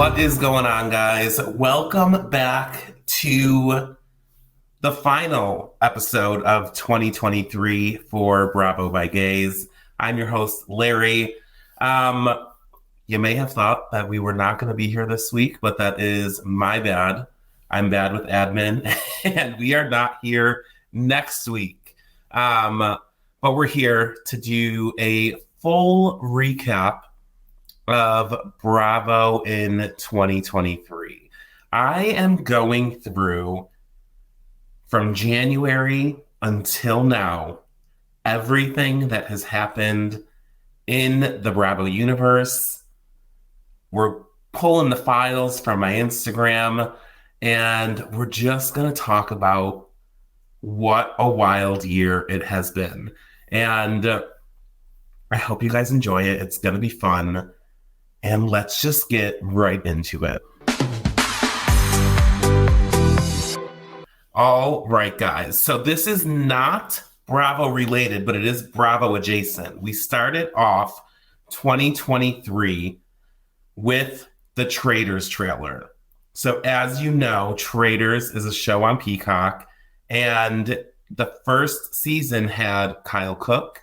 What is going on, guys? Welcome back to the final episode of 2023 for Bravo by Gays. I'm your host, Larry. You may have thought that we were not going to be here this week, but that is my bad. I'm bad with admin, and we are not here next week. But we're here to do a full recap of Bravo in 2023. I am going through from January until now everything that has happened in the Bravo universe. We're pulling the files from my Instagram and we're just going to talk about what a wild year it has been. And I hope you guys enjoy it. It's going to be fun. And let's just get right into it. All right, guys. So this is not Bravo related, but it is Bravo adjacent. We started off 2023 with the Traitors trailer. So as you know, Traitors is a show on Peacock, and the first season had Kyle Cook,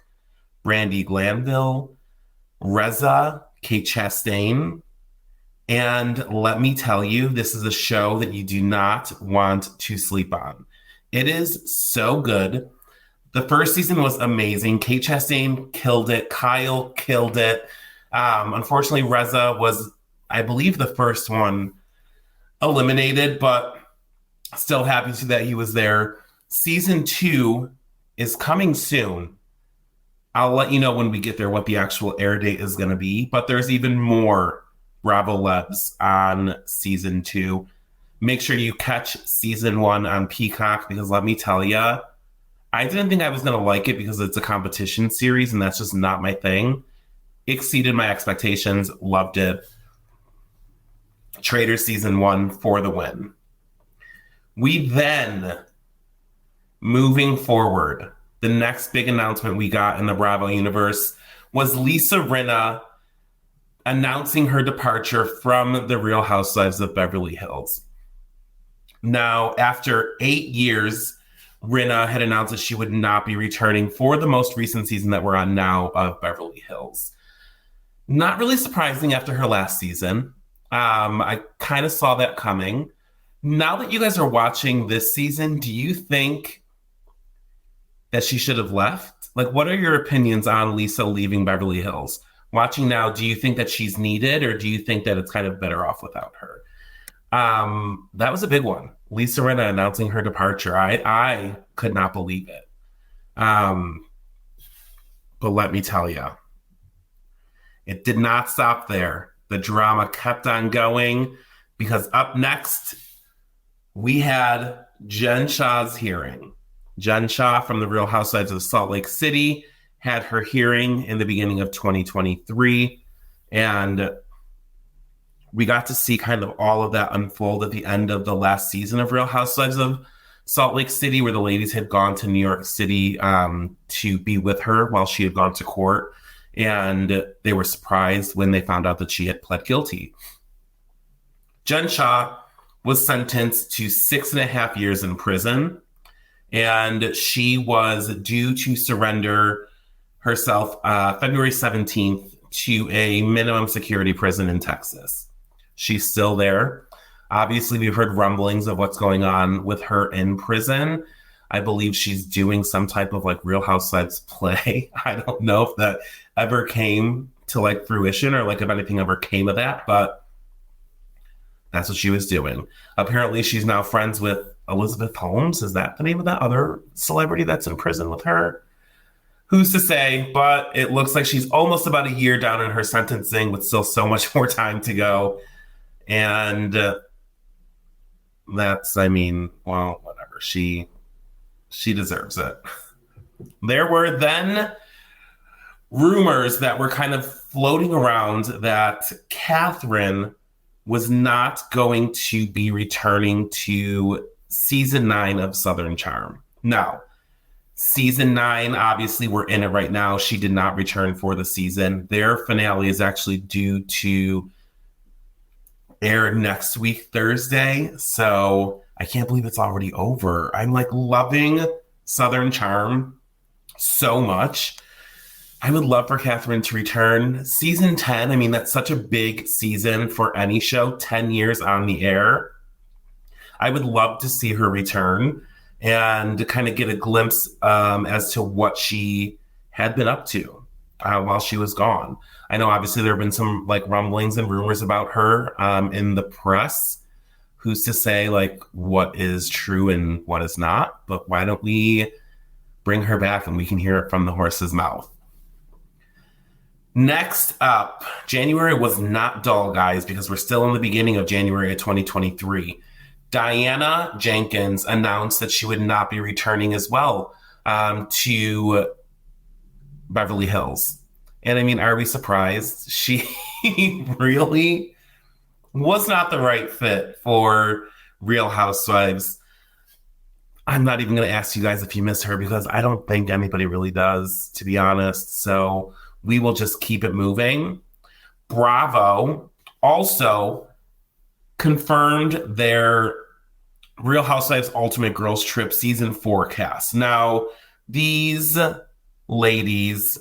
Brandi Glanville, Reza, Kate Chastain, and let me tell you, this is a show that you do not want to sleep on. It is so good. The first season was amazing. Kate Chastain killed it. Kyle killed it. Unfortunately, Reza was, I believe, the first one eliminated, but still happy to that he was there. Season 2 is coming soon. I'll let you know when we get there what the actual air date is going to be, but there's even more Bravo Lebs on season 2. Make sure you catch season 1 on Peacock, because let me tell you, I didn't think I was going to like it because it's a competition series and that's just not my thing. Exceeded my expectations, loved it. Traitors season 1 for the win. We then, moving forward, the next big announcement we got in the Bravo universe was Lisa Rinna announcing her departure from the Real Housewives of Beverly Hills. Now, after 8 years, Rinna had announced that she would not be returning for the most recent season that we're on now of Beverly Hills. Not really surprising after her last season. I kind of saw that coming. Now that you guys are watching this season, do you think that she should have left? Like, what are your opinions on Lisa leaving Beverly Hills? Watching now, do you think that she's needed, or do you think that it's kind of better off without her? That was a big one. Lisa Rinna announcing her departure. I could not believe it. But let me tell you, it did not stop there. The drama kept on going, because up next, we had Jen Shah's hearing. Jen Shah from the Real Housewives of Salt Lake City had her hearing in the beginning of 2023. And we got to see kind of all of that unfold at the end of the last season of Real Housewives of Salt Lake City, where the ladies had gone to New York City to be with her while she had gone to court. And they were surprised when they found out that she had pled guilty. Jen Shah was sentenced to 6.5 years in prison. And she was due to surrender herself February 17th to a minimum security prison in Texas. She's still there. Obviously, we've heard rumblings of what's going on with her in prison. I believe she's doing some type of like Real Housewives play. I don't know if that ever came to like fruition, or like if anything ever came of that, but that's what she was doing. Apparently, she's now friends with Elizabeth Holmes. Is that the name of that other celebrity that's in prison with her? Who's to say? But it looks like she's almost about a year down in her sentencing, with still so much more time to go. And that's, I mean, well, whatever. She deserves it. There were then rumors that were kind of floating around that Catherine was not going to be returning to season 9 of Southern Charm. Now, season 9, obviously we're in it right now. She did not return for the season. Their finale is actually due to air next week, Thursday. So I can't believe it's already over. I'm like loving Southern Charm so much. I would love for Catherine to return. Season 10, I mean, that's such a big season for any show, 10 years on the air. I would love to see her return and kind of get a glimpse as to what she had been up to while she was gone. I know obviously there have been some like rumblings and rumors about her in the press. Who's to say like what is true and what is not? But why don't we bring her back and we can hear it from the horse's mouth? Next up, January was not dull, guys, because we're still in the beginning of January of 2023. Diana Jenkins announced that she would not be returning as well to Beverly Hills. And I mean, are we surprised? She really was not the right fit for Real Housewives. I'm not even going to ask you guys if you miss her because I don't think anybody really does, to be honest. So we will just keep it moving. Bravo also confirmed their Real Housewives Ultimate Girls Trip Season 4 cast. Now, these ladies,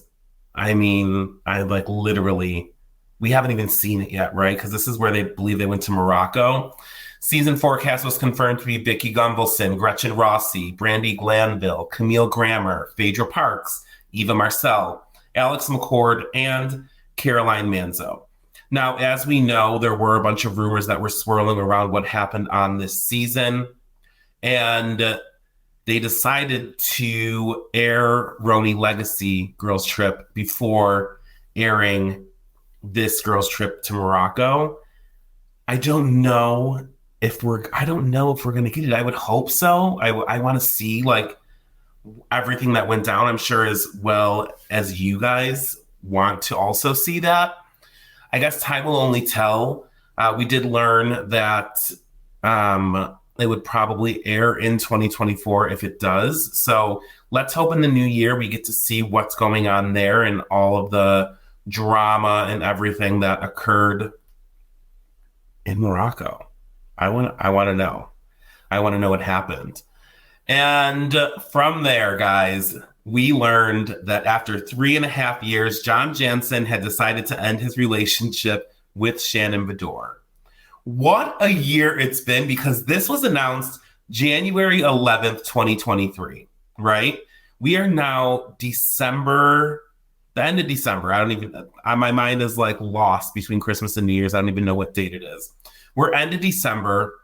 I mean, I like literally, we haven't even seen it yet, right? Because this is where they believe they went to Morocco. Season 4 cast was confirmed to be Vicky Gunvalson, Gretchen Rossi, Brandi Glanville, Camille Grammer, Phaedra Parks, Eva Marcel, Alex McCord, and Caroline Manzo. Now, as we know, there were a bunch of rumors that were swirling around what happened on this season, and they decided to air Roni Legacy Girls Trip before airing this girls trip to Morocco. I don't know if we're going to get it. I would hope so. I want to see like everything that went down. I'm sure as well as you guys want to also see that. I guess time will only tell. We did learn that it would probably air in 2024 if it does. So let's hope in the new year we get to see what's going on there and all of the drama and everything that occurred in Morocco. I want to know. I want to know what happened. And from there, guys, we learned that after 3.5 years, John Jansen had decided to end his relationship with Shannon Beador. What a year it's been, because this was announced January 11th, 2023, right? We are now December, the end of December. My mind is like lost between Christmas and New Year's. I don't even know what date it is. We're end of December,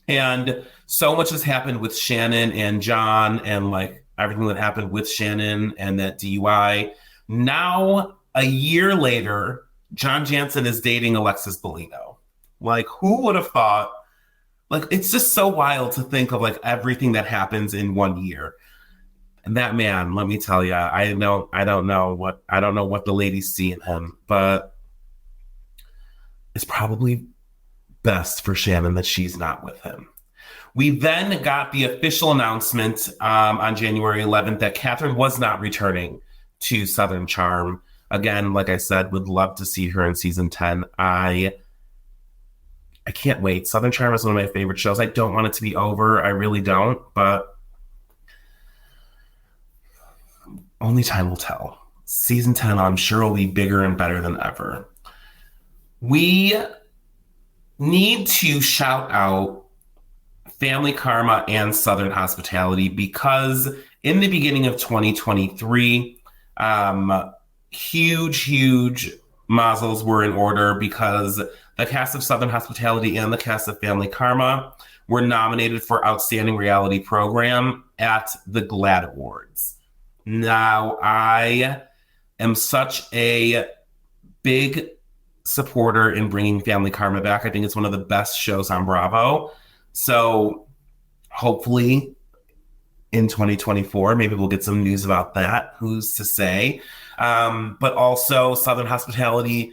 and so much has happened with Shannon and John and like everything that happened with Shannon and that DUI. Now, a year later, John Jansen is dating Alexis Bellino. Like, who would have thought? Like, it's just so wild to think of like everything that happens in 1 year. And that man, let me tell you, I don't know what the ladies see in him, but it's probably best for Shannon that she's not with him. We then got the official announcement on January 11th that Catherine was not returning to Southern Charm. Again, like I said, would love to see her in season 10. I can't wait. Southern Charm is one of my favorite shows. I don't want it to be over. I really don't, but only time will tell. Season 10, I'm sure, will be bigger and better than ever. We need to shout out Family Karma and Southern Hospitality because in the beginning of 2023, huge mazzles were in order because the cast of Southern Hospitality and the cast of Family Karma were nominated for Outstanding Reality Program at the GLAAD Awards. Now, I am such a big supporter in bringing Family Karma back. I think it's one of the best shows on Bravo. So hopefully in 2024, maybe we'll get some news about that. Who's to say? But also Southern Hospitality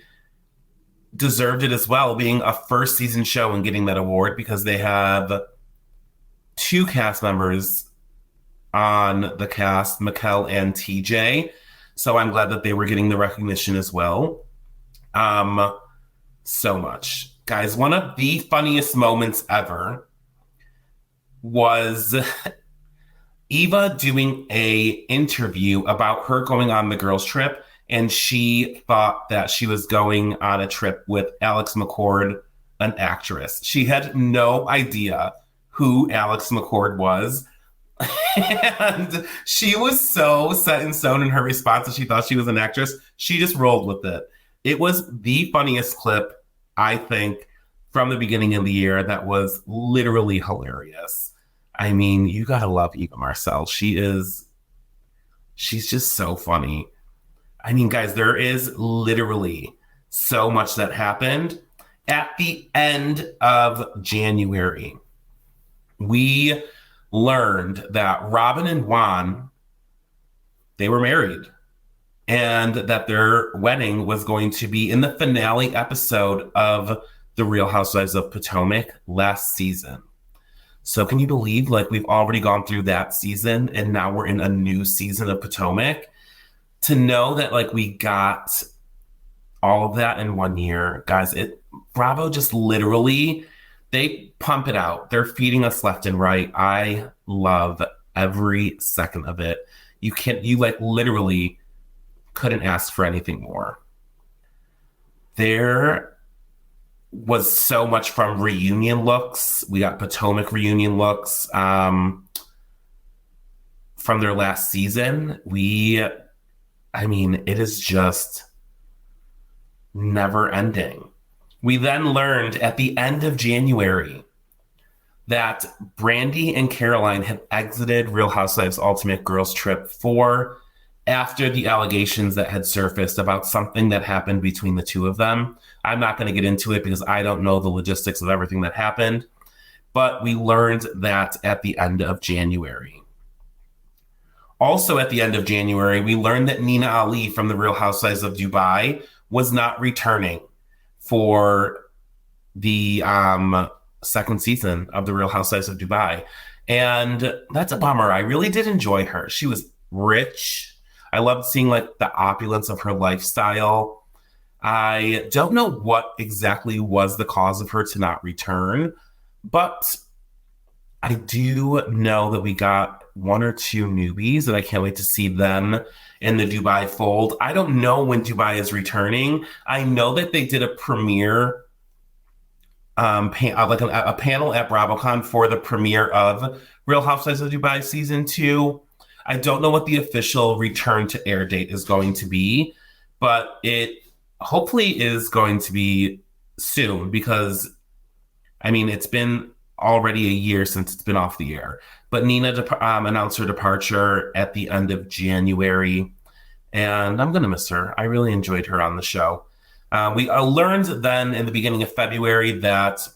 deserved it as well, being a first season show and getting that award because they have 2 cast members on the cast, Mikkel and TJ. So I'm glad that they were getting the recognition as well. So much. guys, one of the funniest moments ever was Eva doing a interview about her going on the girls' trip, and she thought that she was going on a trip with Alex McCord, an actress. She had no idea who Alex McCord was. And she was so set in stone in her response that she thought she was an actress. She just rolled with it. It was the funniest clip, I think, from the beginning of the year that was literally hilarious. I mean, you gotta love Eva Marcel. She's just so funny. I mean, guys, there is literally so much that happened. At the end of January, we learned that Robin and Juan, they were married, and that their wedding was going to be in the finale episode of The Real Housewives of Potomac last season. So can you believe, like, we've already gone through that season and now we're in a new season of Potomac? To know that, like, we got all of that in 1 year, guys, Bravo just literally, they pump it out. They're feeding us left and right. I love every second of it. You like literally couldn't ask for anything more. There was so much from reunion looks. We got Potomac reunion looks from their last season. It is just never ending. We then learned at the end of January that Brandy and Caroline had exited Real Housewives Ultimate Girls Trip 4 after the allegations that had surfaced about something that happened between the two of them. I'm not going to get into it because I don't know the logistics of everything that happened, but we learned that at the end of January. Also at the end of January, we learned that Nina Ali from The Real Housewives of Dubai was not returning for the second season of The Real Housewives of Dubai. And that's a bummer. I really did enjoy her. She was rich. I loved seeing like the opulence of her lifestyle. I don't know what exactly was the cause of her to not return, but I do know that we got one or two newbies and I can't wait to see them in the Dubai fold. I don't know when Dubai is returning. I know that they did a premiere, a panel at BravoCon for the premiere of Real Housewives of Dubai season 2. I don't know what the official return to air date is going to be, but it hopefully is going to be soon because, I mean, it's been already a year since it's been off the air. But Nina announced her departure at the end of January, and I'm going to miss her. I really enjoyed her on the show. We learned then in the beginning of February that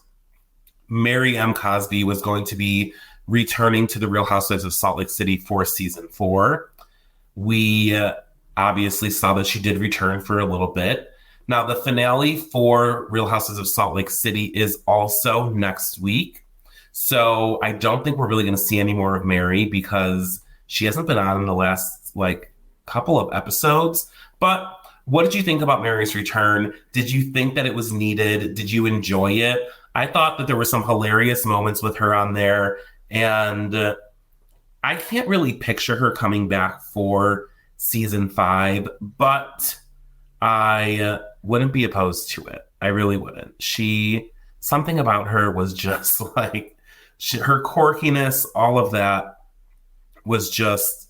Mary M. Cosby was going to be returning to The Real Housewives of Salt Lake City for season 4. We obviously saw that she did return for a little bit. Now, the finale for Real Housewives of Salt Lake City is also next week. So I don't think we're really going to see any more of Mary because she hasn't been on in the last couple of episodes. But what did you think about Mary's return? Did you think that it was needed? Did you enjoy it? I thought that there were some hilarious moments with her on there. And I can't really picture her coming back for season 5, but I wouldn't be opposed to it. I really wouldn't. Something about her was just like, her quirkiness, all of that was just,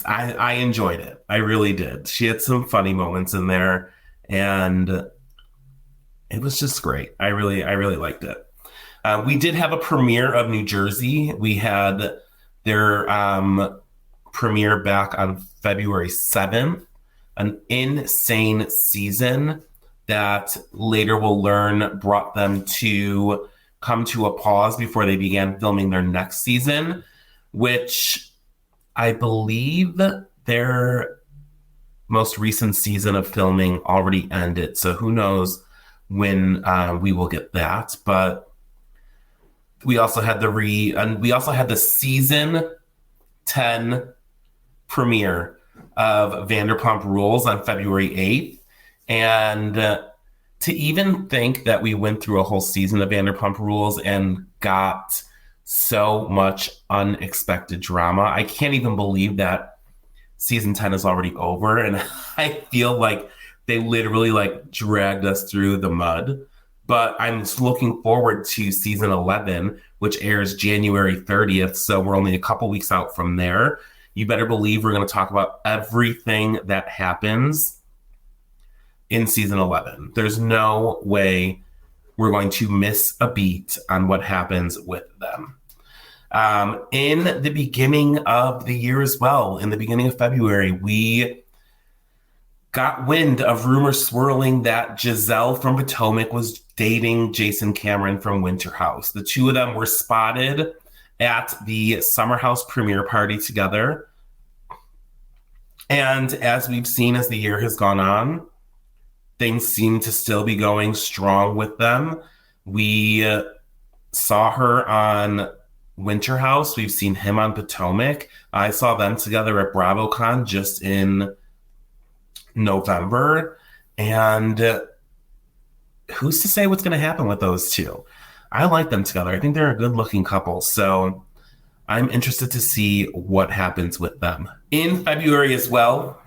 I enjoyed it. I really did. She had some funny moments in there, and it was just great. I really liked it. We did have a premiere of New Jersey. We had their premiere back on February 7th, an insane season that later we'll learn brought them to come to a pause before they began filming their next season, which I believe their most recent season of filming already ended. So who knows when we will get that. But we also had the season 10 premiere of Vanderpump Rules on February 8th. And to even think that we went through a whole season of Vanderpump Rules and got so much unexpected drama. I can't even believe that season 10 is already over. And I feel like they literally like dragged us through the mud. But I'm looking forward to season 11, which airs January 30th. So we're only a couple weeks out from there. You better believe we're going to talk about everything that happens in season 11. There's no way we're going to miss a beat on what happens with them. In the beginning of the year as well, in the beginning of February, we got wind of rumors swirling that Giselle from Potomac was dating Jason Cameron from Winter House. The two of them were spotted at the Summer House premiere party together. And as we've seen as the year has gone on, things seem to still be going strong with them. We saw her on Winter House. We've seen him on Potomac. I saw them together at BravoCon just in November. And who's to say what's going to happen with those two? I like them together. I think they're a good-looking couple. So I'm interested to see what happens with them. In February as well,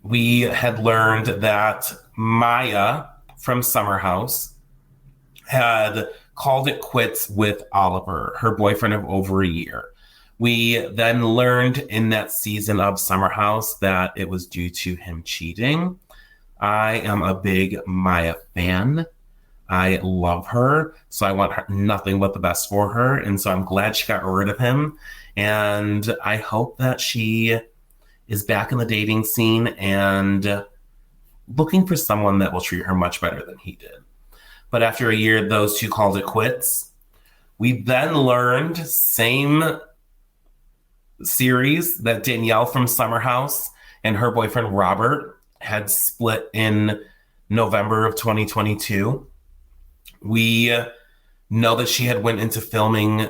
we had learned that Maya from Summer House had called it quits with Oliver, her boyfriend of over a year. We then learned in that season of Summer House that it was due to him cheating. I am a big Maya fan. I love her, so I want nothing but the best for her. And so I'm glad she got rid of him. And I hope that she is back in the dating scene and looking for someone that will treat her much better than he did. But after a year, those two called it quits. We then learned, same series, that Danielle from Summer House and her boyfriend Robert had split in November of 2022. We know that she had went into filming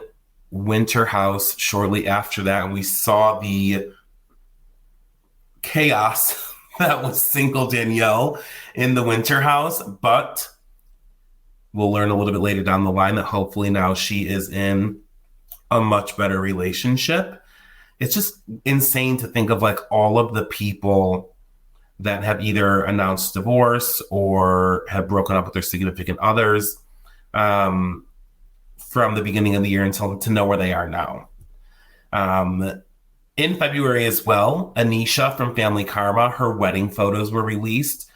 Winter House shortly after that, and we saw the chaos that was single Danielle in the Winter House, but we'll learn a little bit later down the line that hopefully now she is in a much better relationship. It's just insane to think of like all of the people that have either announced divorce or have broken up with their significant others from the beginning of the year until to know where they are now. In February as well, Anisha from Family Karma, her wedding photos were released.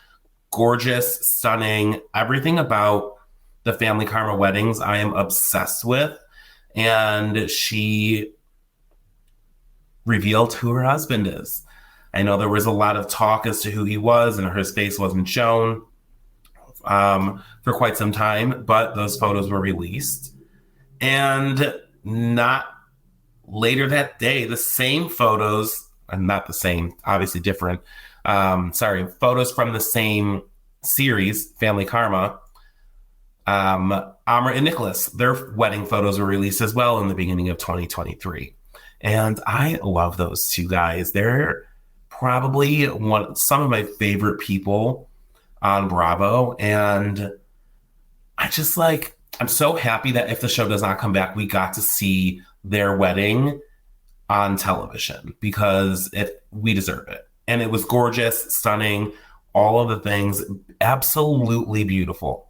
Gorgeous, stunning, everything about the Family Karma weddings I am obsessed with. And she revealed who her husband is. I know there was a lot of talk as to who he was, and his face wasn't shown for quite some time, but those photos were released. And not later that day, the same photos, not the same, obviously different, photos from the same series, Family Karma, Amra and Nicholas, their wedding photos were released as well in the beginning of 2023. And I love those two guys. They're probably some of my favorite people on Bravo. And I'm so happy that if the show does not come back, we got to see their wedding on television because we deserve it. And it was gorgeous, stunning, all of the things, absolutely beautiful.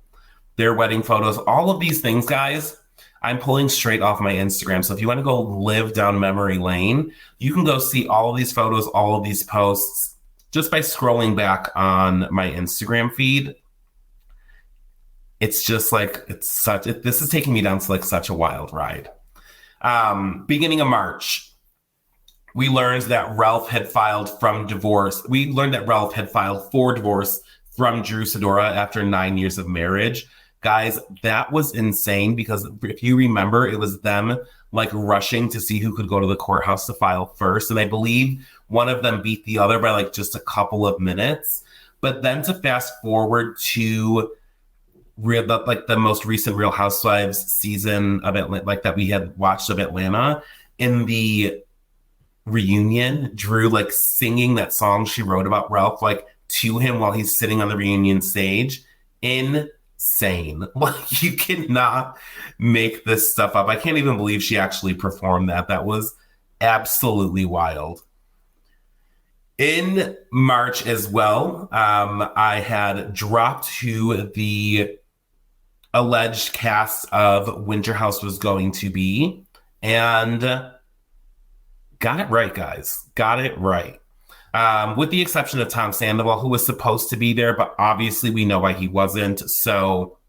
Their wedding photos, all of these things, guys, I'm pulling straight off my Instagram. So if you want to go live down memory lane, you can go see all of these photos, all of these posts, just by scrolling back on my Instagram feed. It's just like, this is taking me down to like such a wild ride. Beginning of March, we learned that Ralph had filed for divorce from Drew Sidora after 9 years of marriage. Guys, that was insane because if you remember, it was them like rushing to see who could go to the courthouse to file first. And I believe one of them beat the other by like just a couple of minutes. But then to fast forward to the most recent Real Housewives season of Atlanta, like that we had watched of Atlanta, in the reunion, Drew like singing that song she wrote about Ralph like to him while he's sitting on the reunion stage. insane. Like, you cannot make this stuff up. I can't even believe she actually performed that. That was absolutely wild. In March as well, I had dropped who the alleged cast of Winter House was going to be, and got it right, guys. Got it right. With the exception of Tom Sandoval, who was supposed to be there, but obviously we know why he wasn't. So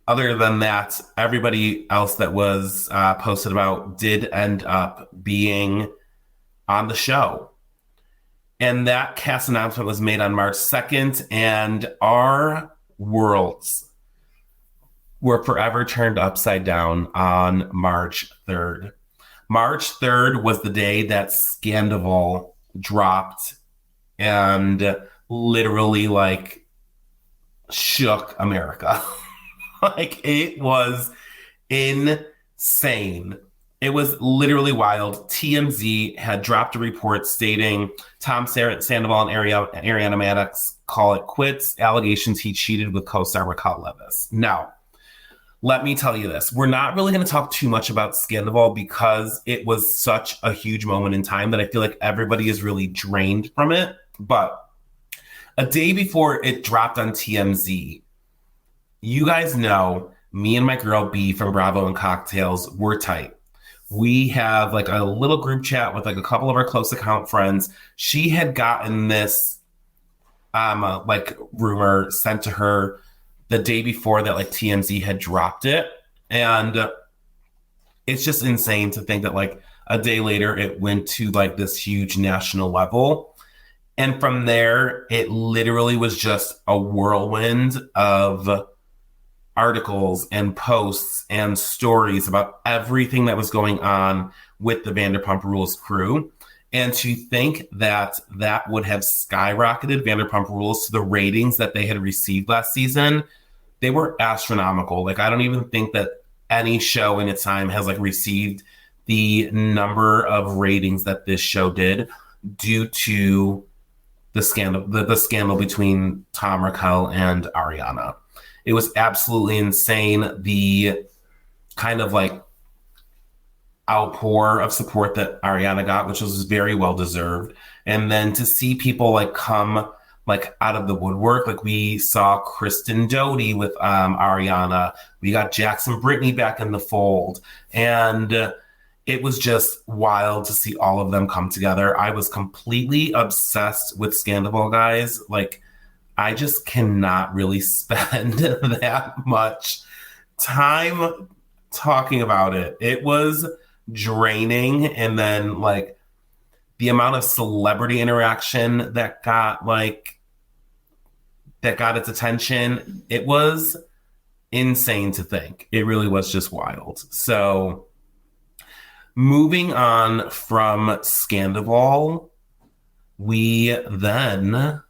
other than that, everybody else that was posted about did end up being on the show. And that cast announcement was made on March 2nd, and our worlds were forever turned upside down on March 3rd. March 3rd was the day that Scandival dropped and literally like shook America. Like, it was insane. It was literally wild. TMZ had dropped a report stating Tom Sandoval and Ariana Madix call it quits. Allegations he cheated with co-star Raquel Leviss. Now, let me tell you this. We're not really going to talk too much about Scandival because it was such a huge moment in time that I feel like everybody is really drained from it. But a day before it dropped on TMZ, you guys know me and my girl B from Bravo and Cocktails were tight. We have like a little group chat with like a couple of our close account friends. She had gotten this like rumor sent to her the day before that like TMZ had dropped it. And it's just insane to think that like a day later it went to like this huge national level. And from there, it literally was just a whirlwind of articles and posts and stories about everything that was going on with the Vanderpump Rules crew. And to think that that would have skyrocketed Vanderpump Rules to the ratings that they had received last season, they were astronomical. Like, I don't even think that any show in its time has like received the number of ratings that this show did due to the scandal, the scandal between Tom, Raquel, and Ariana. It was absolutely insane. The kind of like outpour of support that Ariana got, which was very well deserved. And then to see people like come like out of the woodwork, like we saw Kristen Doty with Ariana. We got Jackson Brittany back in the fold. And it was just wild to see all of them come together. I was completely obsessed with Scandival, guys. Like, I just cannot really spend that much time talking about it. It was draining. And then like the amount of celebrity interaction that got its attention, it was insane to think. It really was just wild. So moving on from Scandival, we then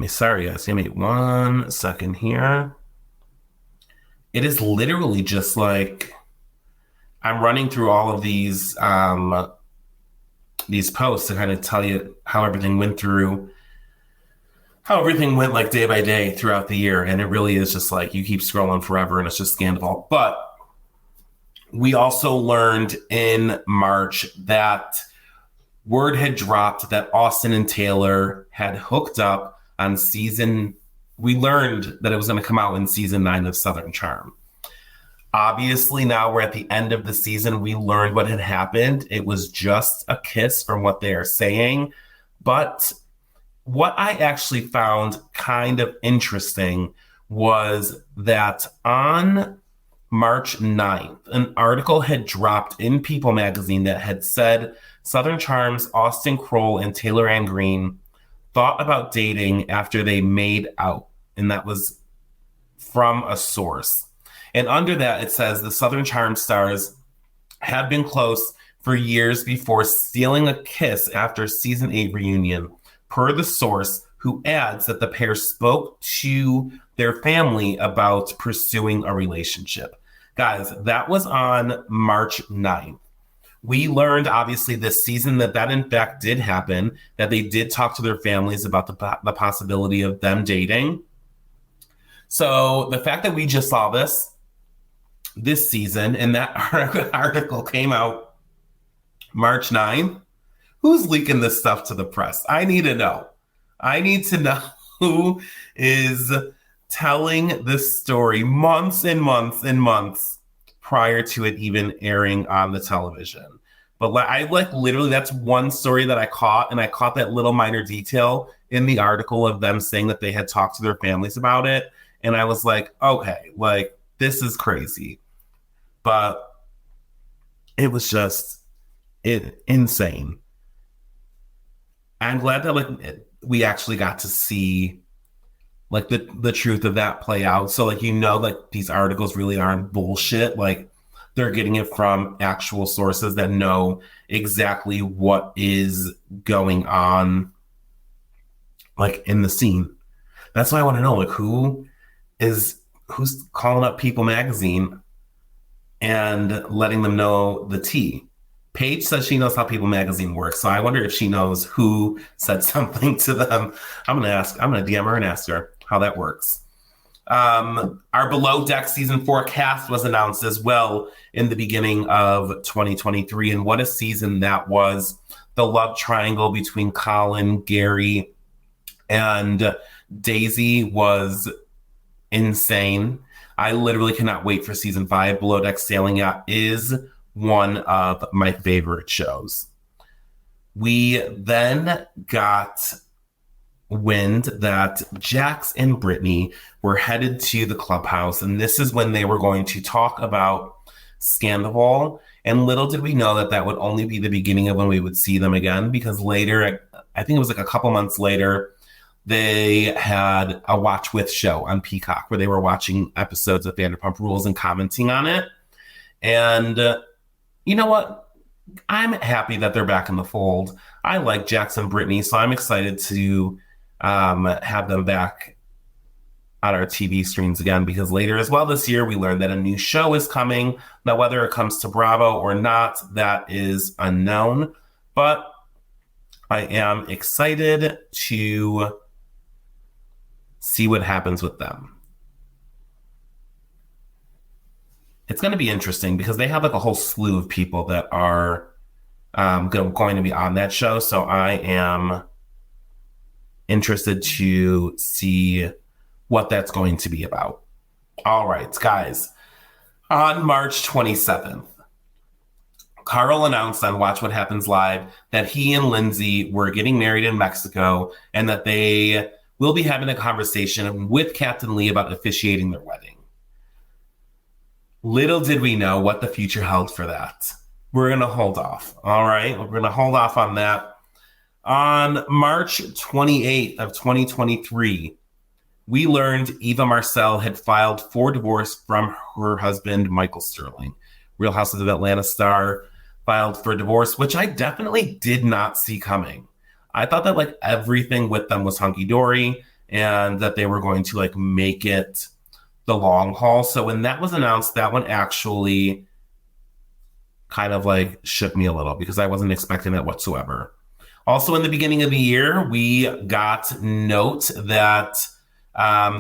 sorry guys, give me 1 second here. It is literally just like I'm running through all of these posts to kind of tell you how everything went like day by day throughout the year. And it really is just like you keep scrolling forever and it's just Scandival. But we also learned in March that word had dropped that Austin and Taylor had hooked up on we learned that it was going to come out in season 9 of Southern Charm. Obviously, now we're at the end of the season. We learned what had happened. It was just a kiss from what they are saying. But what I actually found kind of interesting was that on March 9th, an article had dropped in People magazine that had said Southern Charm's Austin Kroll and Taylor Ann Green thought about dating after they made out. And that was from a source. And under that, it says the Southern Charm stars had been close for years before stealing a kiss after season 8 reunion, per the source, who adds that the pair spoke to their family about pursuing a relationship. Guys, that was on March 9th. We learned, obviously, this season that in fact did happen, that they did talk to their families about the possibility of them dating. So the fact that we just saw this season, and that article came out March 9th, who's leaking this stuff to the press? I need to know. I need to know who is telling this story months and months and months prior to it even airing on the television. But I literally, that's one story that I caught, and I caught that little minor detail in the article of them saying that they had talked to their families about it. And I was like, okay, like, this is crazy. But it was just insane. I'm glad that we actually got to see like the truth of that play out. So like, like these articles really aren't bullshit. Like, they're getting it from actual sources that know exactly what is going on like in the scene. That's why I want to know, like, who's calling up People Magazine and letting them know the tea. Paige says she knows how People Magazine works, so I wonder if she knows who said something to them. I'm gonna DM her and ask her how that works. Our Below Deck season 4 cast was announced as well in the beginning of 2023, and what a season that was. The love triangle between Colin, Gary, and Daisy was insane. I literally cannot wait for season 5. Below Deck Sailing Yacht is one of my favorite shows. We then got wind that Jax and Brittany were headed to the clubhouse, and this is when they were going to talk about Scandival. And little did we know that would only be the beginning of when we would see them again, because later, I think it was like a couple months later, they had a Watch With show on Peacock where they were watching episodes of Vanderpump Rules and commenting on it. And you know what? I'm happy that they're back in the fold. I like Jax and Brittany, so I'm excited to have them back on our TV screens again, because later as well this year, we learned that a new show is coming. Now, whether it comes to Bravo or not, that is unknown. But I am excited to see what happens with them. It's going to be interesting because they have like a whole slew of people that are going to be on that show. So I am interested to see what that's going to be about. All right, guys. On March 27th, Carl announced on Watch What Happens Live that he and Lindsay were getting married in Mexico and that they will be having a conversation with Captain Lee about officiating their wedding. Little did we know what the future held for that. We're going to hold off. All right. We're going to hold off on that. On March 28th of 2023, we learned Eva Marcel had filed for divorce from her husband, Michael Sterling. Real Houses of Atlanta star filed for divorce, which I definitely did not see coming. I thought that like everything with them was hunky-dory and that they were going to like make it the long haul. So when that was announced, that one actually kind of like shook me a little because I wasn't expecting that whatsoever. Also, in the beginning of the year, we got note that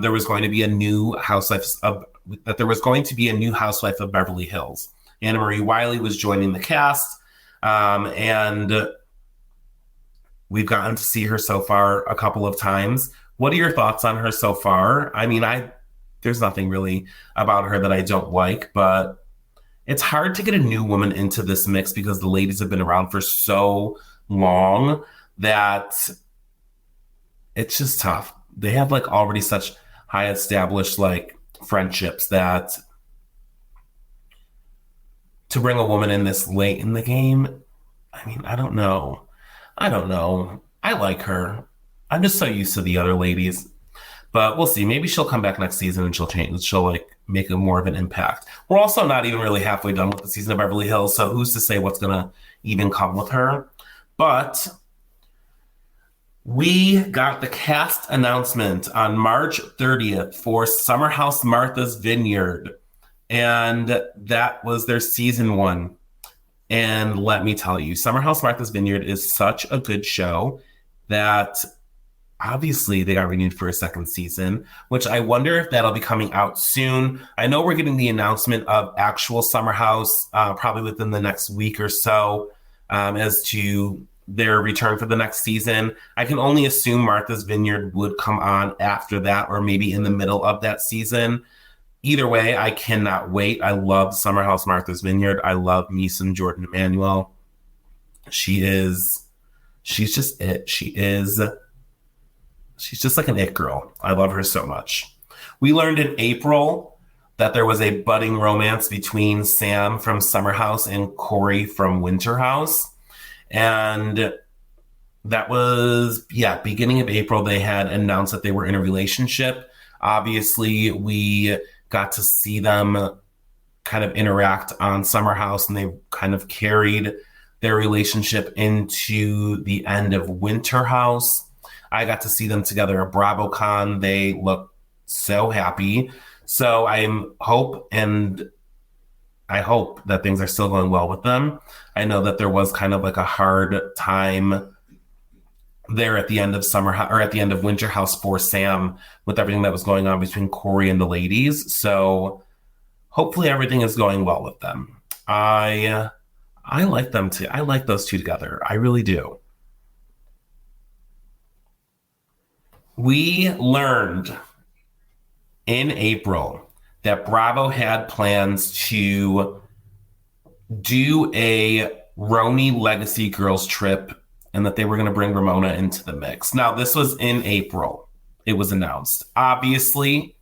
there was going to be a new housewife of Beverly Hills. Anna Marie Wiley was joining the cast, and we've gotten to see her so far a couple of times. What are your thoughts on her so far? I mean, there's nothing really about her that I don't like, but it's hard to get a new woman into this mix because the ladies have been around for so long that it's just tough. They have like already such high established like friendships that to bring a woman in this late in the game, I mean, I don't know. I like her. I'm just so used to the other ladies. But we'll see. Maybe she'll come back next season and she'll change. She'll like make a more of an impact. We're also not even really halfway done with the season of Beverly Hills, so who's to say what's gonna even come with her? But we got the cast announcement on March 30th for Summer House Martha's Vineyard, and that was their season 1. And let me tell you, Summer House Martha's Vineyard is such a good show that obviously they got renewed for a second season, which I wonder if that'll be coming out soon. I know we're getting the announcement of actual Summer House probably within the next week or so as to their return for the next season. I can only assume Martha's Vineyard would come on after that or maybe in the middle of that season. Either way, I cannot wait. I love Summer House Martha's Vineyard. I love me some Jordan Emanuel. She's just it. She's just like an it girl. I love her so much. We learned in April that there was a budding romance between Sam from Summer House and Corey from Winter House. And that was, beginning of April, they had announced that they were in a relationship. Obviously, we got to see them kind of interact on Summer House, and they kind of carried their relationship into the end of Winter House. I got to see them together at BravoCon. They look so happy. So I hope that things are still going well with them. I know that there was kind of like a hard time there at the end of at the end of Winter House for Sam with everything that was going on between Corey and the ladies. So hopefully everything is going well with them. I like them too. I like those two together. I really do. We learned in April that Bravo had plans to do a Roni Legacy Girls trip and that they were going to bring Ramona into the mix. Now, this was in April. It was announced. Obviously,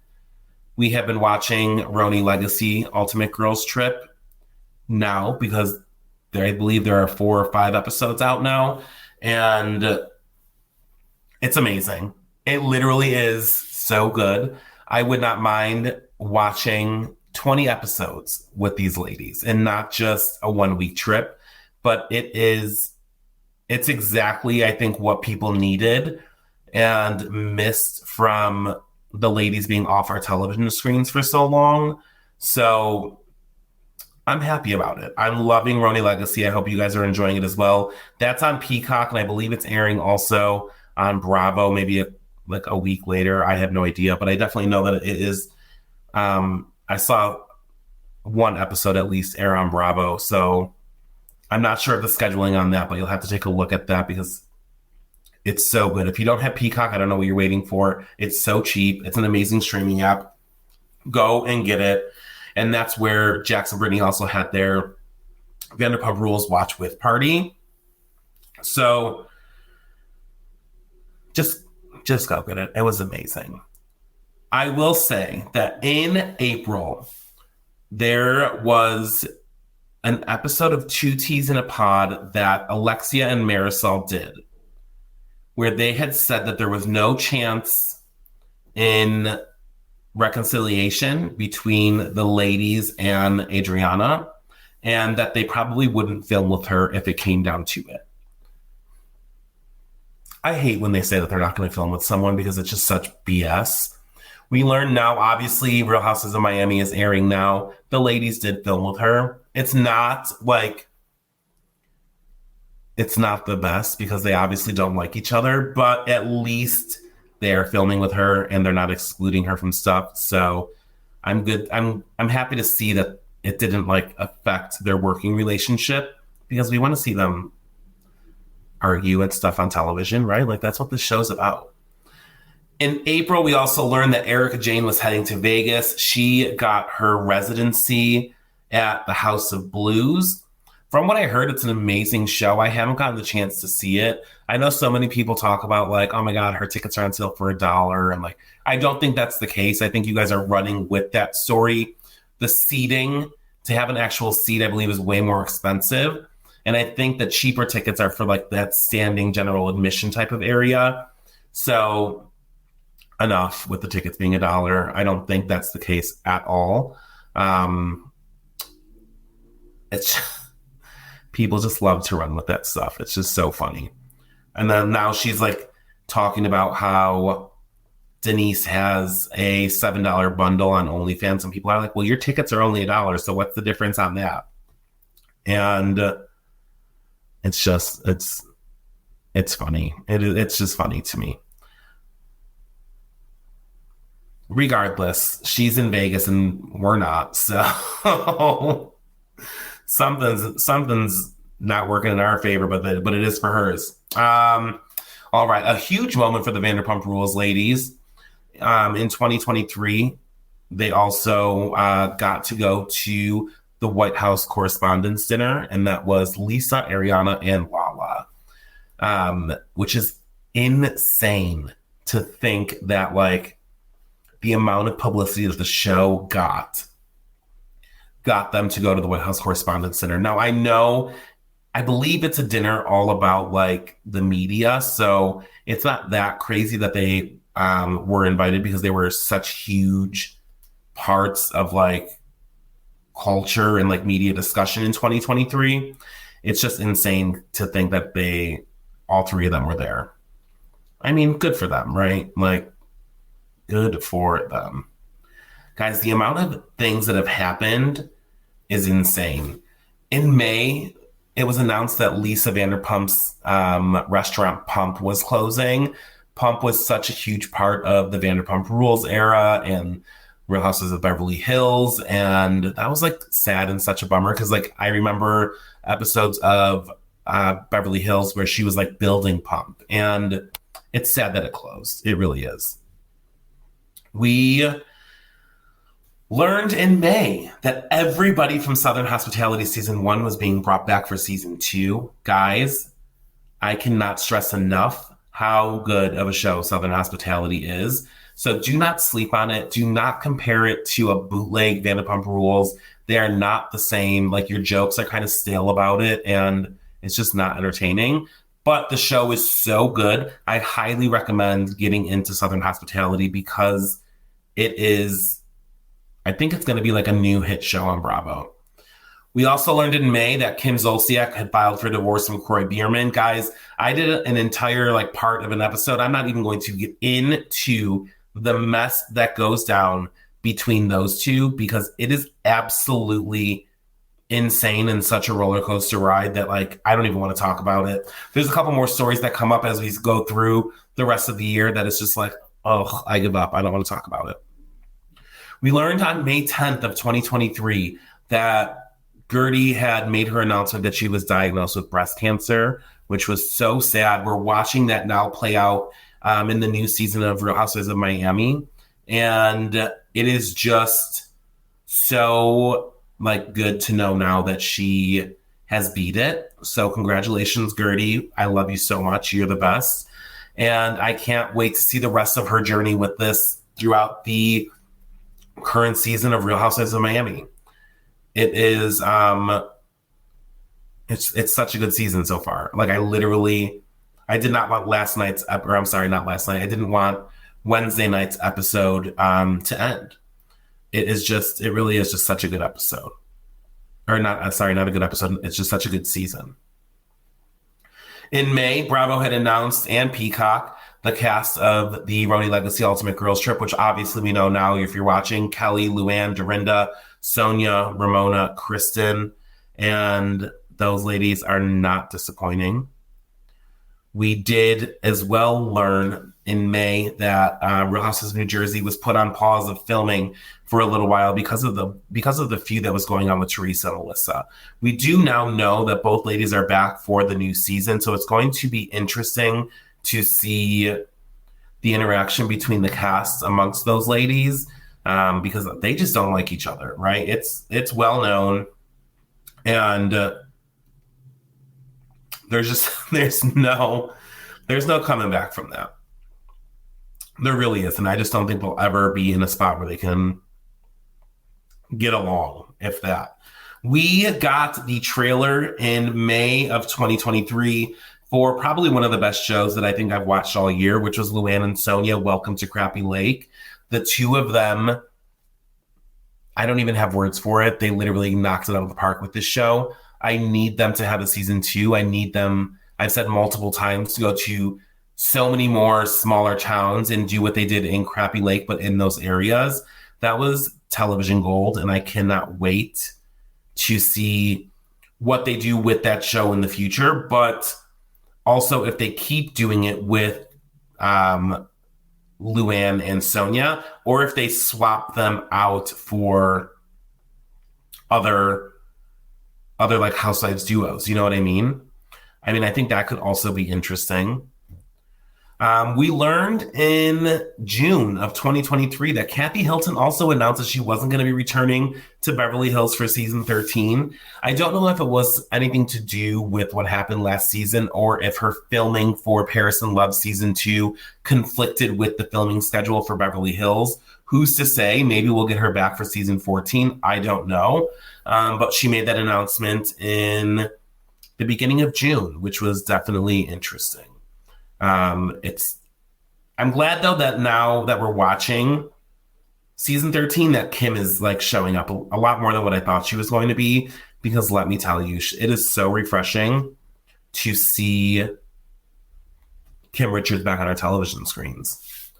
we have been watching Roni Legacy Ultimate Girls Trip now because I believe there are 4 or 5 episodes out now. And it's amazing. It literally is so good. I would not mind watching 20 episodes with these ladies and not just a 1-week trip, but it's exactly, I think, what people needed and missed from the ladies being off our television screens for so long. So I'm happy about it. I'm loving Roni Legacy. I hope you guys are enjoying it as well. That's on Peacock, and I believe it's airing also on Bravo, maybe a week later. I have no idea, but I definitely know that it is. I saw 1 episode at least air on Bravo, so I'm not sure of the scheduling on that, but you'll have to take a look at that because it's so good. If you don't have Peacock, I don't know what you're waiting for. It's so cheap. It's an amazing streaming app. Go and get it. And that's where Jax and Brittany also had their Vanderpump Rules Watch With party. So just go get it. It was amazing. I will say that in April, there was an episode of Two Teas in a Pod that Alexia and Marisol did, where they had said that there was no chance in reconciliation between the ladies and Adriana, and that they probably wouldn't film with her if it came down to it. I hate when they say that they're not going to film with someone because it's just such BS. We learn now, obviously, Real Houses of Miami is airing now. The ladies did film with her. It's not the best because they obviously don't like each other, but at least they're filming with her and they're not excluding her from stuff. So I'm good. I'm happy to see that it didn't affect their working relationship because we want to see them argue and stuff on television, right? That's what this show's about. In April, we also learned that Erica Jane was heading to Vegas. She got her residency at the House of Blues. From what I heard, it's an amazing show. I haven't gotten the chance to see it. I know so many people talk about oh my God, her tickets are on sale for $1. And I don't think that's the case. I think you guys are running with that story. The seating, to have an actual seat, I believe is way more expensive. And I think the cheaper tickets are for that standing general admission type of area. So enough with the tickets being $1. I don't think that's the case at all. It's people just love to run with that stuff. It's just so funny. And then now she's talking about how Denise has a $7 bundle on OnlyFans, and people are well, your tickets are only $1, so what's the difference on that? And it's funny. It's just funny to me. Regardless, she's in Vegas and we're not. So something's not working in our favor, but it is for hers. All right, a huge moment for the Vanderpump Rules ladies. In 2023, they also got to go to the White House Correspondents' Dinner, and that was Lisa, Ariana, and Lala, which is insane to think that, like, the amount of publicity that the show got them to go to the White House Correspondents' Dinner. Now, I believe it's a dinner all about, like, the media, so it's not that crazy that they were invited, because they were such huge parts of, like, culture and, like, media discussion in 2023. It's just insane to think that all three of them were there. I mean, good for them, right? Like, good for them. Guys, the amount of things that have happened is insane. In May, it was announced that Lisa Vanderpump's restaurant Pump was closing. Pump was such a huge part of the Vanderpump Rules era and Real Houses of Beverly Hills. And that was, like, sad and such a bummer, because, like, I remember episodes of Beverly Hills where she was, like, building Pump. And it's sad that it closed. It really is. We learned in May that everybody from Southern Hospitality Season 1 was being brought back for Season 2. Guys, I cannot stress enough how good of a show Southern Hospitality is. So do not sleep on it. Do not compare it to a bootleg Vanderpump Rules. They are not the same. Like, your jokes are kind of stale about it, and it's just not entertaining. But the show is so good. I highly recommend getting into Southern Hospitality, because it is, I think it's going to be like a new hit show on Bravo. We also learned in May that Kim Zolciak had filed for divorce from Corey Bierman. Guys, I did an entire, like, part of an episode. I'm not even going to get into the mess that goes down between those two, because it is absolutely insane and such a roller coaster ride that, like, I don't even want to talk about it. There's a couple more stories that come up as we go through the rest of the year that it's just like, oh, I give up. I don't want to talk about it. We learned on May 10th of 2023 that Gertie had made her announcement that she was diagnosed with breast cancer, which was so sad. We're watching that now play out in the new season of Real Housewives of Miami. And it is just so, like, good to know now that she has beat it. So congratulations, Gertie. I love you so much. You're the best. And I can't wait to see the rest of her journey with this throughout the current season of Real Housewives of Miami. It is, it's such a good season so far. Like, I did not want I didn't want Wednesday night's episode to end. It really is just such a good episode. Not a good episode. It's just such a good season. In May, Bravo had announced, and Peacock, the cast of the Roni Legacy Ultimate Girls Trip, which obviously we know now if you're watching: Kelly, Luann, Dorinda, Sonia, Ramona, Kristen, and those ladies are not disappointing. We did as well learn in May that Real Houses of New Jersey was put on pause of filming for a little while because of the feud that was going on with Teresa and Alyssa. We do now know that both ladies are back for the new season, so it's going to be interesting to see the interaction between the cast amongst those ladies, because they just don't like each other, right? It's well known, and there's no coming back from that. There really is, and I just don't think they'll ever be in a spot where they can get along, if that. We got the trailer in May of 2023 for probably one of the best shows that I think I've watched all year, which was Luann and Sonia, Welcome to Crappy Lake. The two of them, I don't even have words for it. They literally knocked it out of the park with this show. I need them to have a season 2. I need them, I've said multiple times, to go to so many more smaller towns and do what they did in Crappy Lake, but in those areas. That was television gold, and I cannot wait to see what they do with that show in the future, but also if they keep doing it with Luann and Sonia, or if they swap them out for other like housewives duos. You know what I mean? I think that could also be interesting. We learned in June of 2023 that Kathy Hilton also announced that she wasn't going to be returning to Beverly Hills for season 13. I don't know if it was anything to do with what happened last season or if her filming for Paris in Love season 2 conflicted with the filming schedule for Beverly Hills. Who's to say? Maybe we'll get her back for season 14. I don't know. But she made that announcement in the beginning of June, which was definitely interesting. I'm glad though that now that we're watching season 13 that Kim is like showing up a lot more than what I thought she was going to be, because let me tell you, it is so refreshing to see Kim Richards back on our television screens.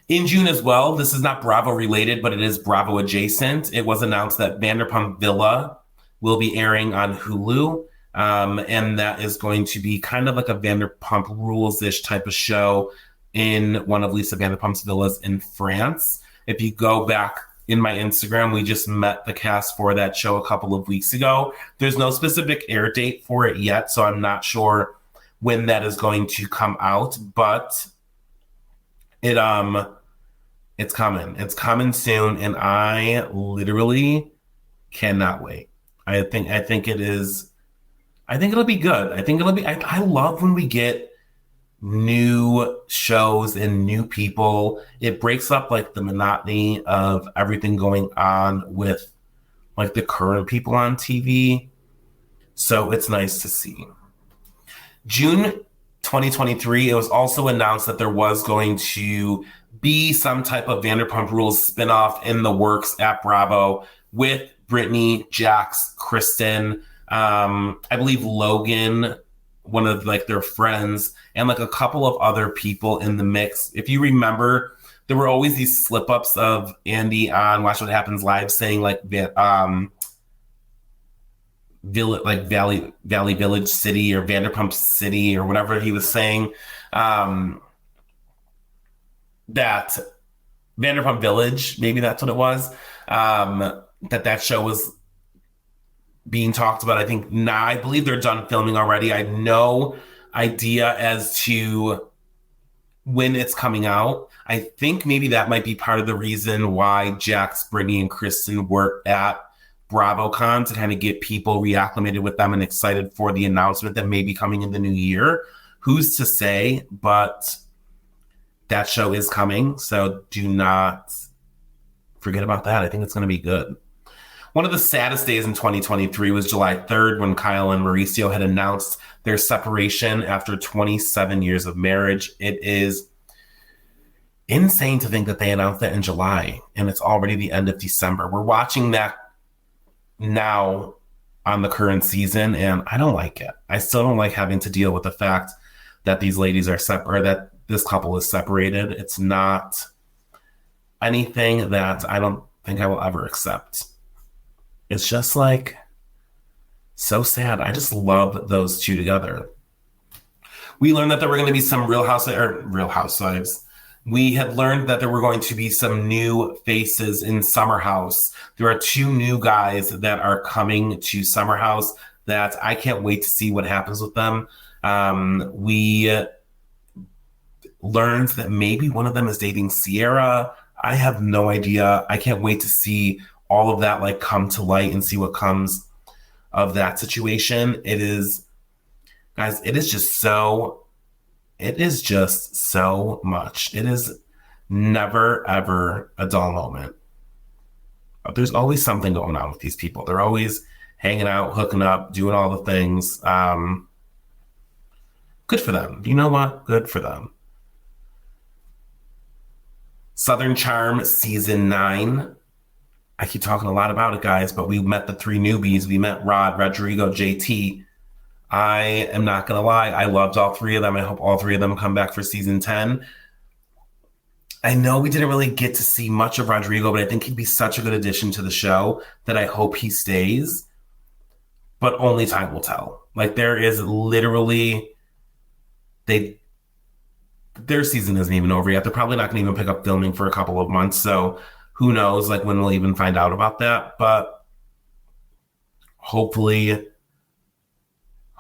In June as well, this is not Bravo related, but it is Bravo adjacent. It was announced that Vanderpump Villa will be airing on Hulu. And that is going to be kind of like a Vanderpump Rules-ish type of show in one of Lisa Vanderpump's villas in France. If you go back in my Instagram, we just met the cast for that show a couple of weeks ago. There's no specific air date for it yet, so I'm not sure when that is going to come out, but it's coming. It's coming soon, and I literally cannot wait. I think it'll be good. I love when we get new shows and new people. It breaks up like the monotony of everything going on with like the current people on TV. So it's nice to see. June 2023, it was also announced that there was going to be some type of Vanderpump Rules spinoff in the works at Bravo with Brittany, Jax, Kristen, I believe Logan, one of like their friends, and like a couple of other people in the mix. If you remember, there were always these slip-ups of Andy on Watch What Happens Live saying like Valley Village City or Vanderpump City or whatever he was saying. That Vanderpump Village, maybe that's what it was. That show was being talked about. I think now, I believe they're done filming already. I have no idea as to when it's coming out. I think maybe that might be part of the reason why Jax, Brittany, and Kristen were at BravoCon, to kind of get people reacclimated with them and excited for the announcement that may be coming in the new year. Who's to say? But that show is coming, so do not forget about that. I think it's going to be good. One of the saddest days in 2023 was July 3rd when Kyle and Mauricio had announced their separation after 27 years of marriage. It is insane to think that they announced that in July and it's already the end of December. We're watching that now on the current season and I don't like it. I still don't like having to deal with the fact that these ladies are separate, that this couple is separated. It's not anything that I don't think I will ever accept. It's just like so sad. I just love those two together. We learned that there were going to be some Real Housewives. We had learned that there were going to be some new faces in Summer House. There are 2 new guys that are coming to Summer House that I can't wait to see what happens with them. We learned that maybe one of them is dating Sierra. I have no idea. I can't wait to see all of that like come to light and see what comes of that situation. It is just so much. It is never ever a dull moment. There's always something going on with these people. They're always hanging out, hooking up, doing all the things. Good for them. You know what? Good for them. Southern Charm season 9. I keep talking a lot about it, guys, but we met the 3 newbies. We met Rod, Rodrigo, JT. I am not going to lie. I loved all 3 of them. I hope all 3 of them come back for season 10. I know we didn't really get to see much of Rodrigo, but I think he'd be such a good addition to the show that I hope he stays. but only time will tell. Like, there is literally, their season isn't even over yet. They're probably not going to even pick up filming for a couple of months. So who knows, like, when we'll even find out about that. But hopefully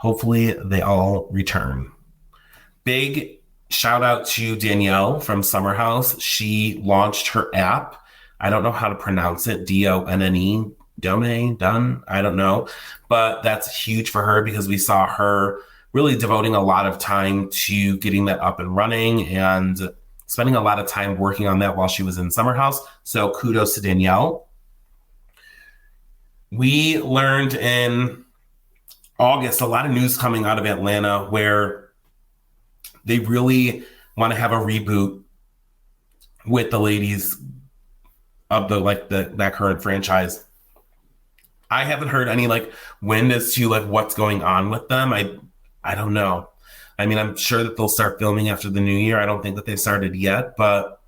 they all return. Big shout out to Danielle from Summer House. She launched her app. I don't know how to pronounce it. Donne. Done. I don't know. But that's huge for her because we saw her really devoting a lot of time to getting that up and running and spending a lot of time working on that while she was in Summer House. So kudos to Danielle. We learned in August a lot of news coming out of Atlanta where they really want to have a reboot with the ladies of that current franchise. I haven't heard any wind as to what's going on with them. I don't know. I mean, I'm sure that they'll start filming after the new year. I don't think that they've started yet, but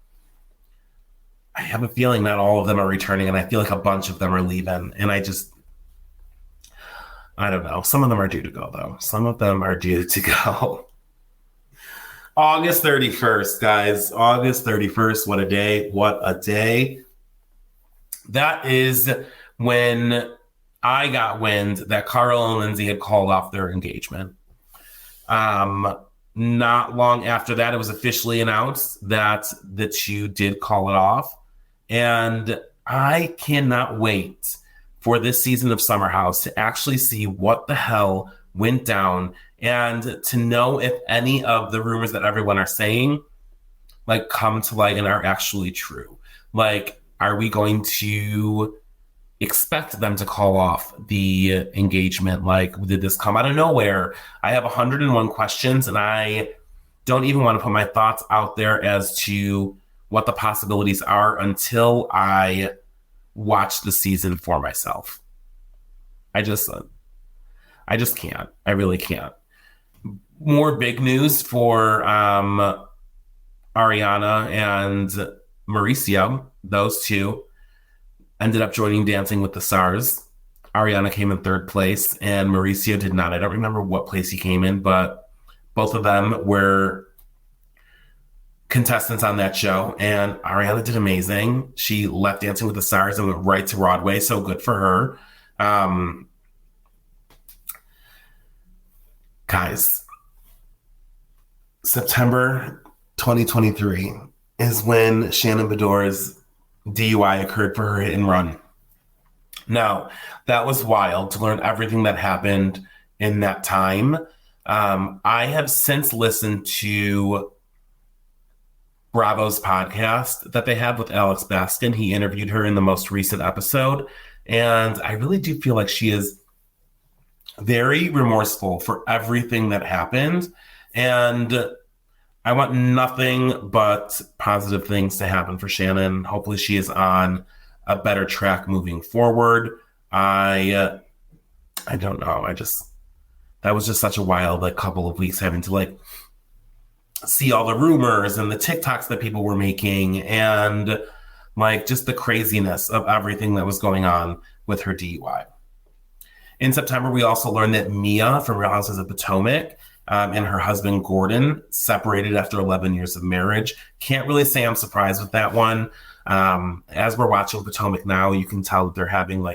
I have a feeling not all of them are returning, and I feel like a bunch of them are leaving. And I don't know. Some of them are due to go, though. Some of them are due to go. August 31st, guys. August 31st. What a day. What a day. That is when I got wind that Carl and Lindsay had called off their engagement. Not long after that, it was officially announced that the two did call it off. And I cannot wait for this season of Summer House to actually see what the hell went down and to know if any of the rumors that everyone are saying come to light and are actually true. Are we going to expect them to call off the engagement? Did this come out of nowhere? I have 101 questions, and I don't even want to put my thoughts out there as to what the possibilities are until I watch the season for myself. I just can't. I really can't. More big news for Ariana and Mauricio. Those two ended up joining Dancing with the Stars. Ariana came in third place and Mauricio did not. I don't remember what place he came in, but both of them were contestants on that show, and Ariana did amazing. She left Dancing with the Stars and went right to Broadway, so good for her. Guys, September 2023 is when Shannon Beador's DUI occurred for her hit and run. Now, that was wild to learn everything that happened in that time. I have since listened to Bravo's podcast that they had with Alex Baskin. He interviewed her in the most recent episode, and I really do feel like she is very remorseful for everything that happened, and I want nothing but positive things to happen for Shannon. Hopefully she is on a better track moving forward. I don't know. That was just such a wild couple of weeks having to see all the rumors and the TikToks that people were making and just the craziness of everything that was going on with her DUI. In September, we also learned that Mia from Real Houses of Potomac and her husband Gordon separated after 11 years of marriage. Can't really say I'm surprised with that one. As we're watching Potomac now, you can tell that they're having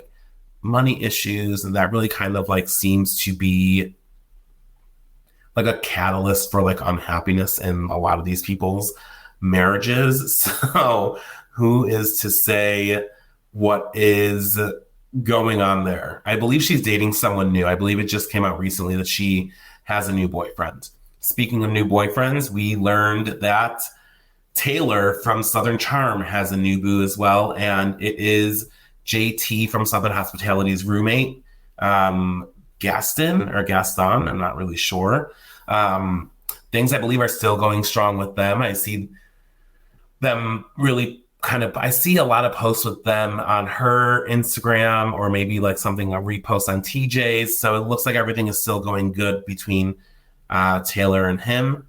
money issues, and that really kind of seems to be a catalyst for unhappiness in a lot of these people's marriages. So who is to say what is going on there? I believe she's dating someone new. I believe it just came out recently that she has a new boyfriend. Speaking of new boyfriends, we learned that Taylor from Southern Charm has a new boo as well, and it is JT from Southern Hospitality's roommate, Gaston, I'm not really sure. Things I believe are still going strong with them. I see them really I see a lot of posts with them on her Instagram or maybe something, a repost on TJ's. So it looks like everything is still going good between Taylor and him.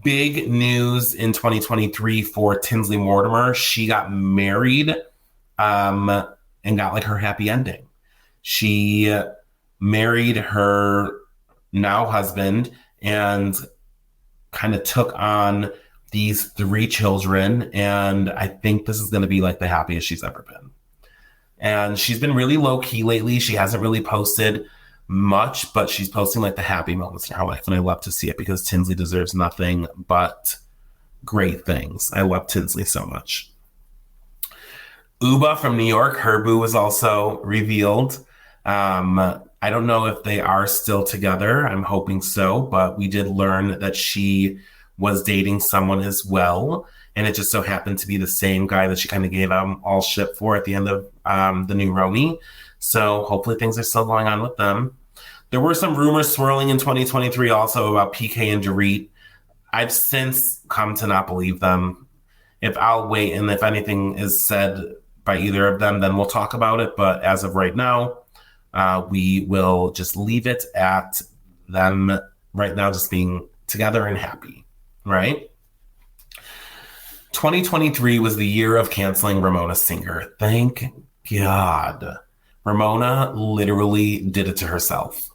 Big news in 2023 for Tinsley Mortimer. She got married and got her happy ending. She married her now husband and kind of took on these 3 children. And I think this is going to be like the happiest she's ever been. And she's been really low key lately. She hasn't really posted much, but she's posting like the happy moments in her life. And I love to see it because Tinsley deserves nothing but great things. I love Tinsley so much. Uba from New York, her boo was also revealed. I don't know if they are still together. I'm hoping so, but we did learn that she was dating someone as well. And it just so happened to be the same guy that she kind of gave all shit for at the end of the new Romy. So hopefully things are still going on with them. There were some rumors swirling in 2023 also about PK and Dorit. I've since come to not believe them. If I'll wait and if anything is said by either of them, then we'll talk about it. But as of right now, we will just leave it at them right now just being together and happy, right? 2023 was the year of canceling Ramona Singer. Thank God. Ramona literally did it to herself.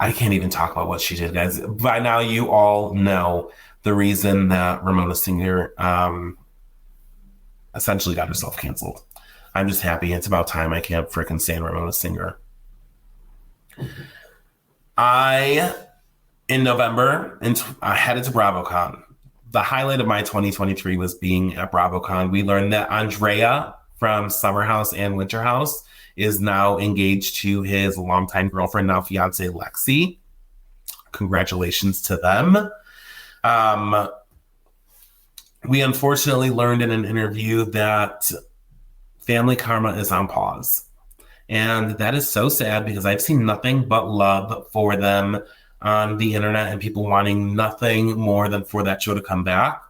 I can't even talk about what she did, guys. By now, you all know the reason that Ramona Singer essentially got herself canceled. I'm just happy. It's about time. I can't freaking stand Ramona Singer. In November, I headed to BravoCon. The highlight of my 2023 was being at BravoCon. We learned that Andrea from Summer House and Winter House is now engaged to his longtime girlfriend, now fiance Lexi. Congratulations to them. We unfortunately learned in an interview that Family Karma is on pause. And that is so sad because I've seen nothing but love for them on the internet and people wanting nothing more than for that show to come back.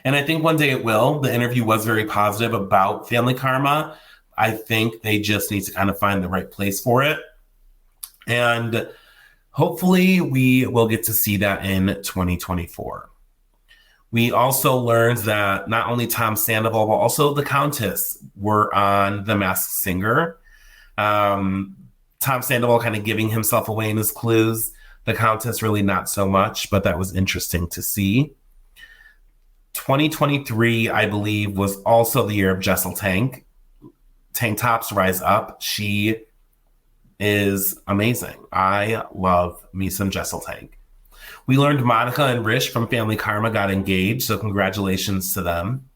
And I think one day it will. The interview was very positive about Family Karma. I think they just need to kind of find the right place for it. And hopefully we will get to see that in 2024. We also learned that not only Tom Sandoval, but also the Countess were on The Masked Singer. Tom Sandoval kind of giving himself away in his clues. The Countess really not so much, but that was interesting to see. 2023, I believe, was also the year of Jessel Tank. Tank Tops Rise Up. She is amazing. I love me some Jessel Tank. We learned Monica and Rish from Family Karma got engaged, so congratulations to them.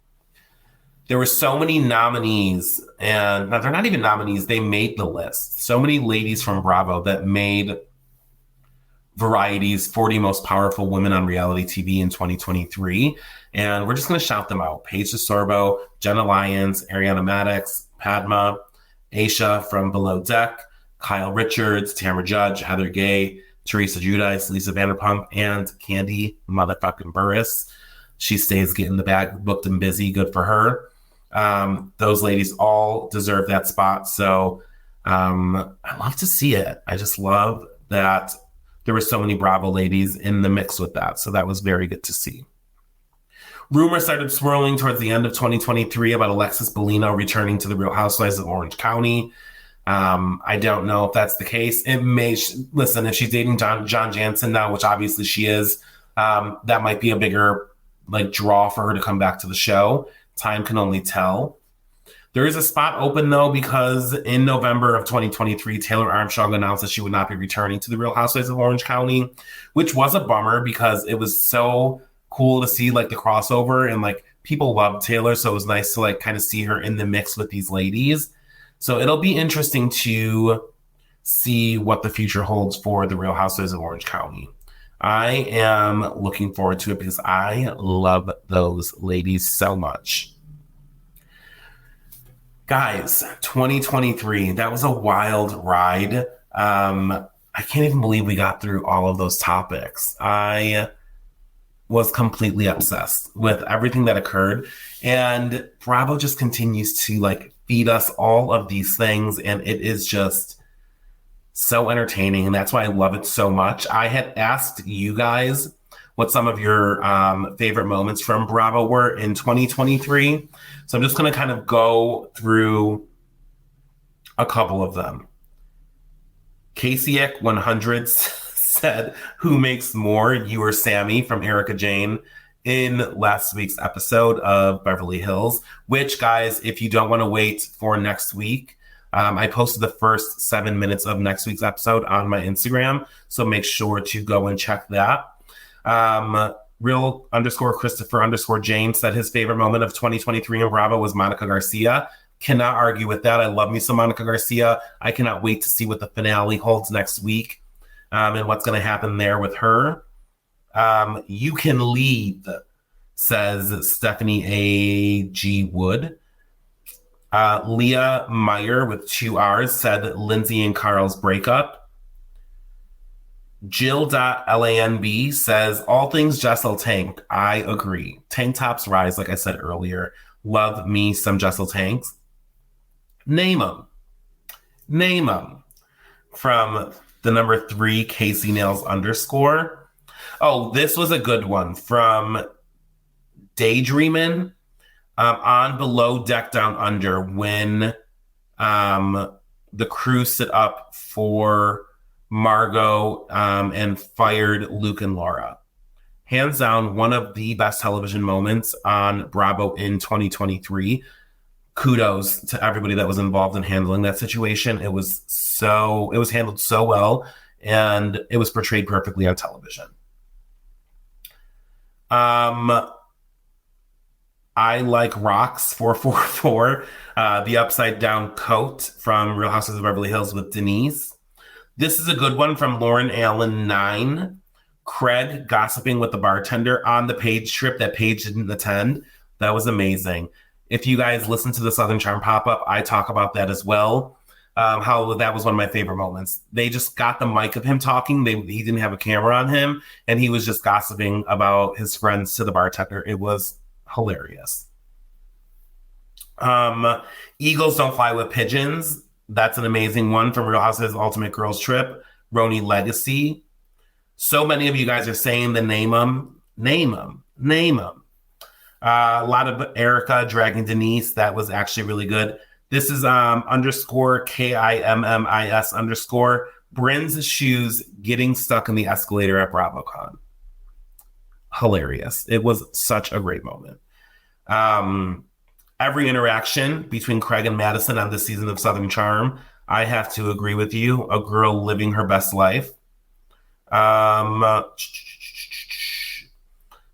There were so many nominees, and they're not even nominees, they made the list. So many ladies from Bravo that made Variety's 40 Most Powerful Women on Reality TV in 2023. And we're just going to shout them out. Paige DeSorbo, Jenna Lyons, Ariana Maddox, Padma, Aisha from Below Deck, Kyle Richards, Tamara Judge, Heather Gay, Teresa Giudice, Lisa Vanderpump, and Candy motherfucking Burris. She stays getting the bag booked and busy. Good for her. Those ladies all deserve that spot. So I love to see it. I just love that there were so many Bravo ladies in the mix with that. So that was very good to see. Rumors started swirling towards the end of 2023 about Alexis Bellino returning to the Real Housewives of Orange County. I don't know if that's the case. It may, listen, if she's dating John Jansen now, which obviously she is, that might be a bigger draw for her to come back to the show. Time can only tell. There is a spot open though, because in November of 2023, Taylor Armstrong announced that she would not be returning to the Real Housewives of Orange County, which was a bummer because it was so cool to see the crossover and people love Taylor. So it was nice to kind of see her in the mix with these ladies. So it'll be interesting to see what the future holds for the Real Housewives of Orange County. I am looking forward to it because I love those ladies so much. Guys, 2023, that was a wild ride. I can't even believe we got through all of those topics. I was completely obsessed with everything that occurred. And Bravo just continues to feed us all of these things. And it is just so entertaining. And that's why I love it so much. I had asked you guys what some of your favorite moments from Bravo were in 2023. So I'm just going to kind of go through a couple of them. Casey 100 said, "Who makes more, you or Sammy?" from Erica Jane in last week's episode of Beverly Hills, which, guys, if you don't want to wait for next week, I posted the first 7 minutes of next week's episode on my Instagram, so make sure to go and check that. Real_Christopher_James said his favorite moment of 2023 in Bravo was Monica Garcia. Cannot argue with that. I love me some Monica Garcia. I cannot wait to see what the finale holds next week and what's going to happen there with her. You can leave, says Stephanie A.G. Wood. Leah Meyer with 2 R's said Lindsay and Carl's breakup. Jill.LANB says all things Jessel Tank. I agree. Tank tops rise, like I said earlier. Love me some Jessel Tanks. Name them. From the number 3, Casey Nails _. Oh, this was a good one from Daydreamin'. On Below Deck Down Under, when the crew sit up for Margot and fired Luke and Laura. Hands down, one of the best television moments on Bravo in 2023. Kudos to everybody that was involved in handling that situation. It was handled so well, and it was portrayed perfectly on television. I Like Rocks 444, the upside down coat from Real Housewives of Beverly Hills with Denise. This is a good one from Lauren Allen 9. Craig gossiping with the bartender on the Paige trip that Paige didn't attend. That was amazing. If you guys listen to the Southern Charm pop-up, I talk about that as well. How that was one of my favorite moments. They just got the mic of him talking. He didn't have a camera on him, and he was just gossiping about his friends to the bartender. It was hilarious. Eagles Don't Fly with Pigeons. That's an amazing one from Real Housewives Ultimate Girls Trip. Roni Legacy. So many of you guys are saying the name them. A lot of Erica dragging Denise. That was actually really good. This is _KIMMIS_ Bryn's shoes getting stuck in the escalator at BravoCon. Hilarious. It was such a great moment. Every interaction between Craig and Madison on this season of Southern Charm, I have to agree with you. A girl living her best life.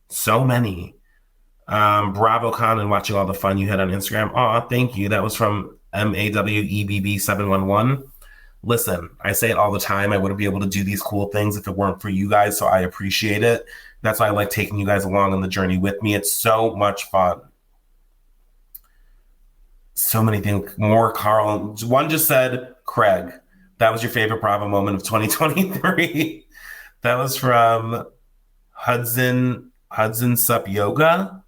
So many. BravoCon and watching all the fun you had on Instagram. Aw, thank you. That was from MAWEBB711. Listen, I say it all the time. I wouldn't be able to do these cool things if it weren't for you guys, so I appreciate it. That's why I like taking you guys along on the journey with me. It's so much fun. So many things. More Carl. One just said, Craig, that was your favorite Bravo moment of 2023. That was from Hudson Sup Yoga.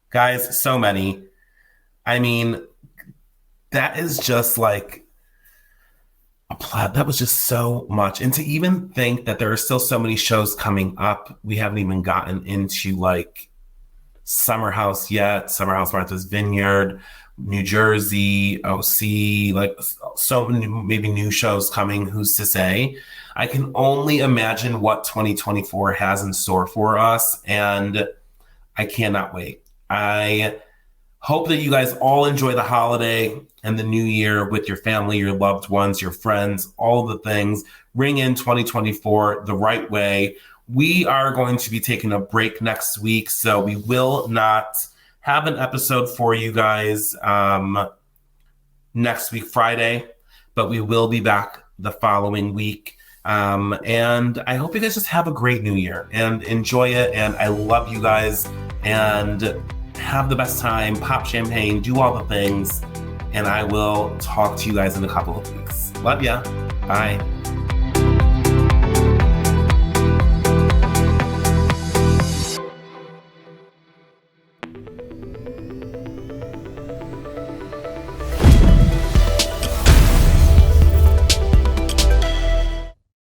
Guys, so many. I mean, that is just like that was just so much. And to even think that there are still so many shows coming up, we haven't even gotten into like Summer House yet, Summer House Martha's Vineyard, New Jersey, OC, like so many maybe new shows coming, who's to say? I can only imagine what 2024 has in store for us, and I cannot wait. I hope that you guys all enjoy the holiday and the new year with your family, your loved ones, your friends, all the things. Ring in 2024 the right way. We are going to be taking a break next week, so we will not have an episode for you guys next week, Friday, but we will be back the following week. And I hope you guys just have a great new year and enjoy it. And I love you guys, and have the best time, pop champagne, do all the things. And I will talk to you guys in a couple of weeks. Love ya. Bye.